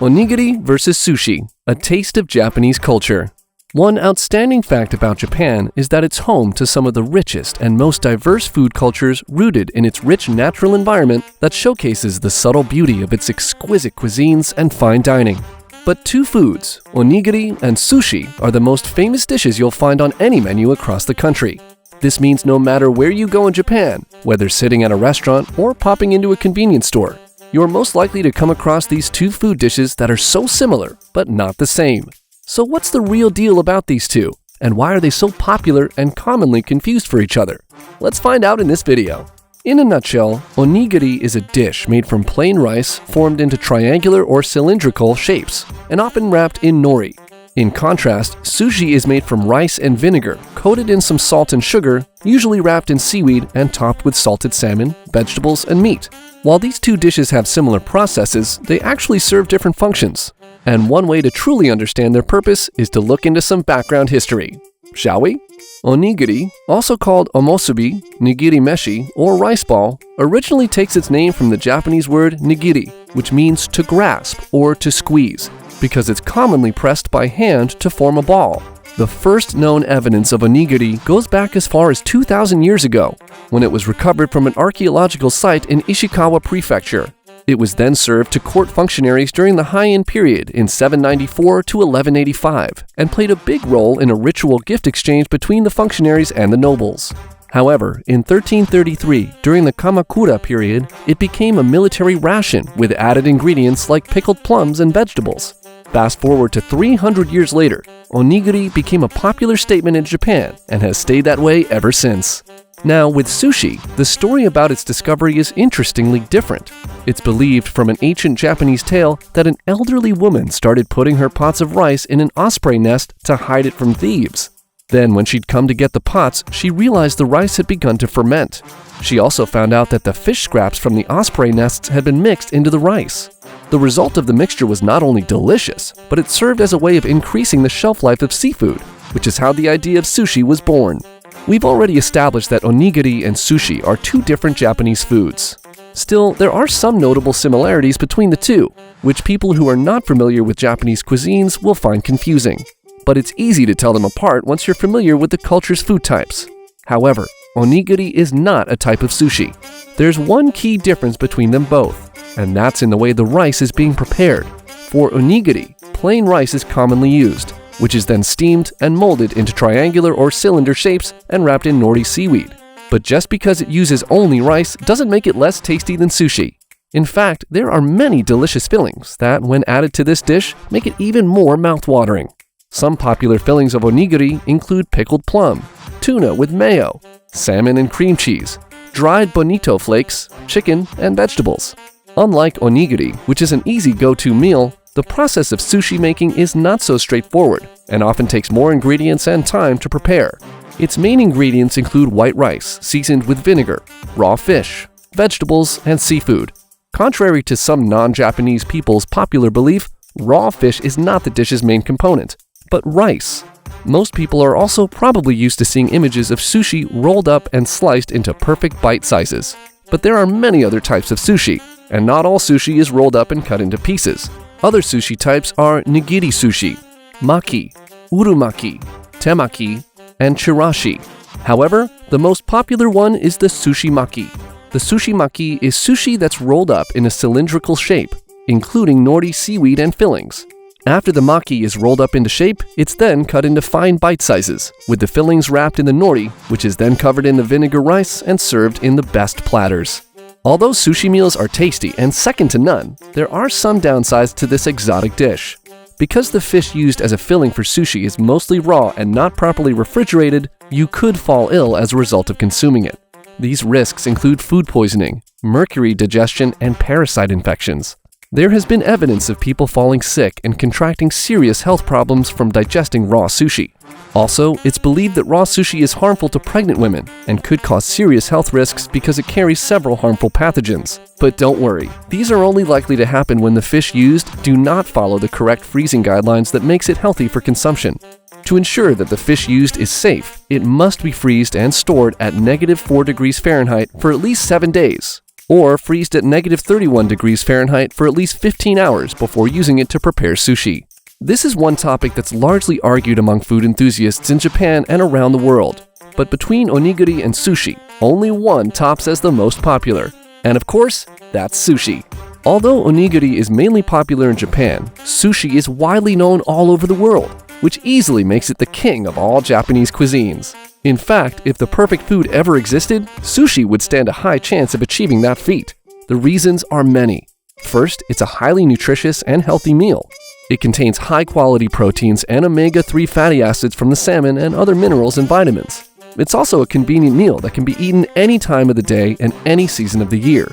Onigiri versus sushi, a taste of Japanese culture. One outstanding fact about Japan is that it's home to some of the richest and most diverse food cultures rooted in its rich natural environment that showcases the subtle beauty of its exquisite cuisines and fine dining. But two foods, onigiri and sushi, are the most famous dishes you'll find on any menu across the country. This means no matter where you go in Japan, whether sitting at a restaurant or popping into a convenience store, you're most likely to come across these two food dishes that are so similar, but not the same. So what's the real deal about these two? And why are they so popular and commonly confused for each other? Let's find out in this video. In a nutshell, onigiri is a dish made from plain rice formed into triangular or cylindrical shapes, and often wrapped in nori. In contrast, sushi is made from rice and vinegar, coated in some salt and sugar, usually wrapped in seaweed and topped with salted salmon, vegetables, and meat. While these two dishes have similar processes, they actually serve different functions. And one way to truly understand their purpose is to look into some background history. Shall we? Onigiri, also called omusubi, nigiri meshi, or rice ball, originally takes its name from the Japanese word nigiri, which means to grasp or to squeeze, because it's commonly pressed by hand to form a ball. The first known evidence of onigiri goes back as far as 2,000 years ago, when it was recovered from an archaeological site in Ishikawa Prefecture. It was then served to court functionaries during the Heian period in 794 to 1185, and played a big role in a ritual gift exchange between the functionaries and the nobles. However, in 1333, during the Kamakura period, it became a military ration with added ingredients like pickled plums and vegetables. Fast forward to 300 years later, onigiri became a popular statement in Japan and has stayed that way ever since. Now, with sushi, the story about its discovery is interestingly different. It's believed from an ancient Japanese tale that an elderly woman started putting her pots of rice in an osprey nest to hide it from thieves. Then, when she'd come to get the pots, she realized the rice had begun to ferment. She also found out that the fish scraps from the osprey nests had been mixed into the rice. The result of the mixture was not only delicious, but it served as a way of increasing the shelf life of seafood, which is how the idea of sushi was born. We've already established that onigiri and sushi are two different Japanese foods. Still, there are some notable similarities between the two, which people who are not familiar with Japanese cuisines will find confusing. But it's easy to tell them apart once you're familiar with the culture's food types. However, onigiri is not a type of sushi. There's one key difference between them both, and that's in the way the rice is being prepared. For onigiri, plain rice is commonly used, which is then steamed and molded into triangular or cylinder shapes and wrapped in nori seaweed. But just because it uses only rice doesn't make it less tasty than sushi. In fact, there are many delicious fillings that, when added to this dish, make it even more mouth-watering. Some popular fillings of onigiri include pickled plum, tuna with mayo, salmon and cream cheese, dried bonito flakes, chicken, and vegetables. Unlike onigiri, which is an easy go-to meal, the process of sushi making is not so straightforward and often takes more ingredients and time to prepare. Its main ingredients include white rice seasoned with vinegar, raw fish, vegetables, and seafood. Contrary to some non-Japanese people's popular belief, raw fish is not the dish's main component, but rice. Most people are also probably used to seeing images of sushi rolled up and sliced into perfect bite sizes. But there are many other types of sushi, and not all sushi is rolled up and cut into pieces. Other sushi types are nigiri sushi, maki, urumaki, temaki, and chirashi. However, the most popular one is the sushi maki. The sushi maki is sushi that's rolled up in a cylindrical shape, including nori seaweed and fillings. After the maki is rolled up into shape, it's then cut into fine bite sizes, with the fillings wrapped in the nori, which is then covered in the vinegar rice and served in the best platters. Although sushi meals are tasty and second to none, there are some downsides to this exotic dish. Because the fish used as a filling for sushi is mostly raw and not properly refrigerated, you could fall ill as a result of consuming it. These risks include food poisoning, mercury digestion, and parasite infections. There has been evidence of people falling sick and contracting serious health problems from digesting raw sushi. Also, it's believed that raw sushi is harmful to pregnant women and could cause serious health risks because it carries several harmful pathogens. But don't worry, these are only likely to happen when the fish used do not follow the correct freezing guidelines that makes it healthy for consumption. To ensure that the fish used is safe, it must be freezed and stored at -4 degrees Fahrenheit for at least 7 days, or freezed at -31 degrees Fahrenheit for at least 15 hours before using it to prepare sushi. This is one topic that's largely argued among food enthusiasts in Japan and around the world. But between onigiri and sushi, only one tops as the most popular. And of course, that's sushi. Although onigiri is mainly popular in Japan, sushi is widely known all over the world, which easily makes it the king of all Japanese cuisines. In fact, if the perfect food ever existed, sushi would stand a high chance of achieving that feat. The reasons are many. First, it's a highly nutritious and healthy meal. It contains high-quality proteins and omega-3 fatty acids from the salmon and other minerals and vitamins. It's also a convenient meal that can be eaten any time of the day and any season of the year.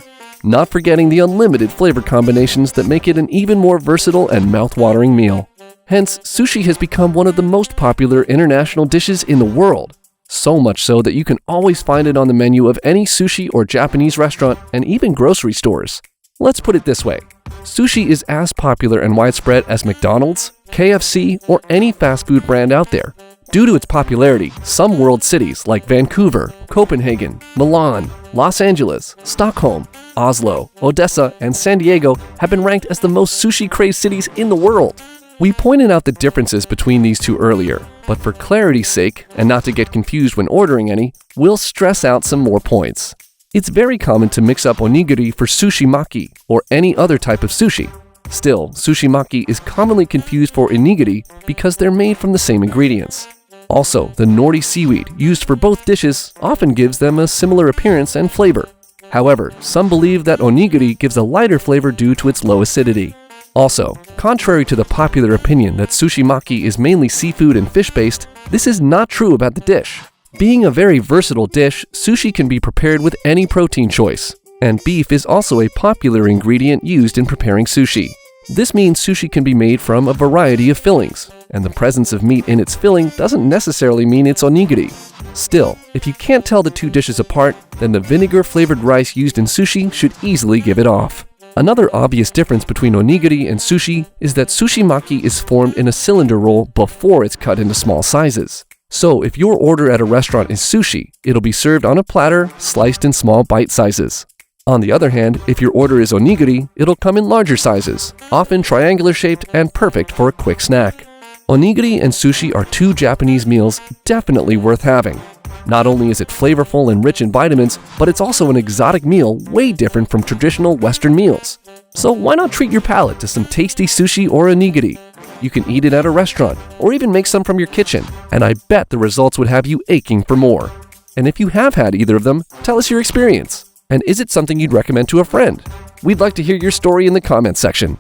Not forgetting the unlimited flavor combinations that make it an even more versatile and mouth-watering meal. Hence, sushi has become one of the most popular international dishes in the world. So much so that you can always find it on the menu of any sushi or Japanese restaurant and even grocery stores. Let's put it this way. Sushi is as popular and widespread as McDonald's, KFC, or any fast food brand out there. Due to its popularity, some world cities like Vancouver, Copenhagen, Milan, Los Angeles, Stockholm, Oslo, Odessa, and San Diego have been ranked as the most sushi-crazed cities in the world. We pointed out the differences between these two earlier, but for clarity's sake, and not to get confused when ordering any, we'll stress out some more points. It's very common to mix up onigiri for sushi maki or any other type of sushi. Still, sushi maki is commonly confused for onigiri because they're made from the same ingredients. Also, the nori seaweed used for both dishes often gives them a similar appearance and flavor. However, some believe that onigiri gives a lighter flavor due to its low acidity. Also, contrary to the popular opinion that sushi maki is mainly seafood and fish-based, this is not true about the dish. Being a very versatile dish, sushi can be prepared with any protein choice, and beef is also a popular ingredient used in preparing sushi. This means sushi can be made from a variety of fillings, and the presence of meat in its filling doesn't necessarily mean it's onigiri. Still, if you can't tell the two dishes apart, then the vinegar-flavored rice used in sushi should easily give it off. Another obvious difference between onigiri and sushi is that sushi maki is formed in a cylinder roll before it's cut into small sizes. So if your order at a restaurant is sushi, it'll be served on a platter, sliced in small bite sizes. On the other hand, if your order is onigiri, it'll come in larger sizes, often triangular shaped and perfect for a quick snack. Onigiri and sushi are two Japanese meals definitely worth having. Not only is it flavorful and rich in vitamins, but it's also an exotic meal way different from traditional Western meals. So why not treat your palate to some tasty sushi or onigiri? You can eat it at a restaurant, or even make some from your kitchen, and I bet the results would have you aching for more. And if you have had either of them, tell us your experience. And is it something you'd recommend to a friend? We'd like to hear your story in the comments section.